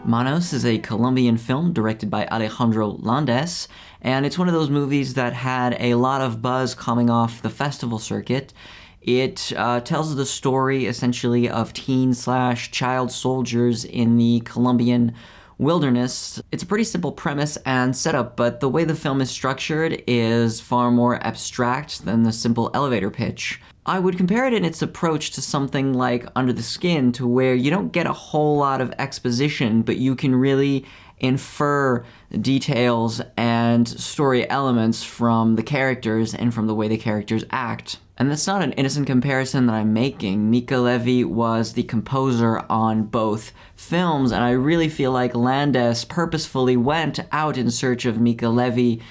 MONOS is a Colombian film directed by Alejandro, and it's one of those movies that had a lot of buzz coming off the festival circuit. It tells the story, essentially, of teen/child soldiers in the Colombian wilderness. It's a pretty simple premise and setup, but the way the film is structured is far more abstract than the simple elevator pitch. I would compare it in its approach to something like Under the Skin, to where you don't get a whole lot of exposition, but you can really infer details and story elements from the characters and from the way the characters act. And that's not an innocent comparison that I'm making. Mika Levi was the composer on both films, and I really feel like Landes purposefully went out in search of Mika Levi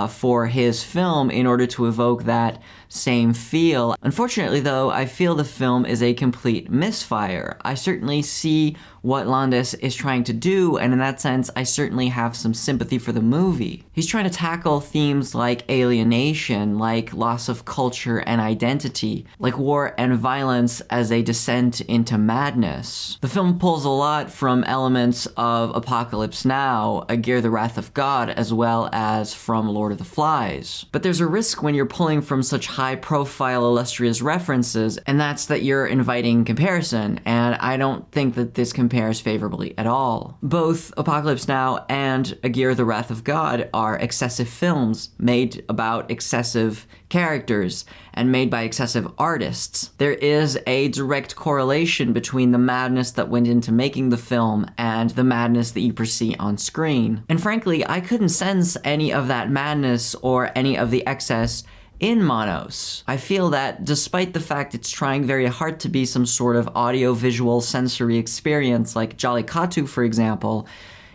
for his film in order to evoke that same feel. Unfortunately, though, I feel the film is a complete misfire. I certainly see what Landes is trying to do, and in that sense, I certainly have some sympathy for the movie. He's trying to tackle themes like alienation, like loss of culture and identity, like war and violence as a descent into madness. The film pulls a lot from elements of Apocalypse Now, Aguirre the Wrath of God, as well as from Lord of the Flies. But there's a risk when you're pulling from such high-profile, illustrious references, and that's that you're inviting comparison, and I don't think that this compares favorably at all. Both Apocalypse Now and Aguirre the Wrath of God are excessive films made about excessive characters and made by excessive artists. There is a direct correlation between the madness that went into making the film and the madness that you perceive on screen. And frankly, I couldn't sense any of that madness or any of the excess in MONOS. I feel that despite the fact it's trying very hard to be some sort of audio-visual sensory experience like Jolly Katu, for example,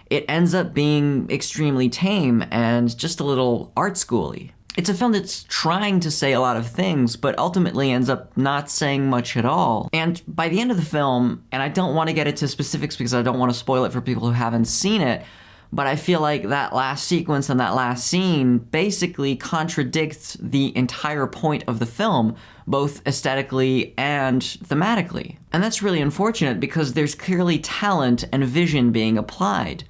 it ends up being extremely tame and just a little art schooly. It's a film that's trying to say a lot of things, but ultimately ends up not saying much at all. And by the end of the film, and I don't want to get into specifics because I don't want to spoil it for people who haven't seen it, but I feel like that last sequence and that last scene basically contradicts the entire point of the film, both aesthetically and thematically. And that's really unfortunate because there's clearly talent and vision being applied.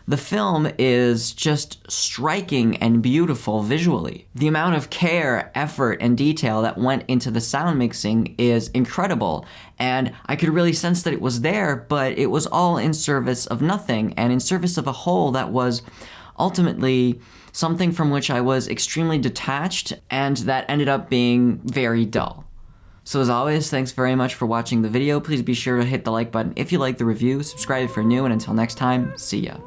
The film is just striking and beautiful visually. The amount of care, effort, and detail that went into the sound mixing is incredible, and I could really sense that it was there, but it was all in service of nothing, and in service of a whole that was ultimately something from which I was extremely detached, and that ended up being very dull. So as always, thanks very much for watching the video. Please be sure to hit the like button if you like the review, subscribe if you're new, and until next time, see ya.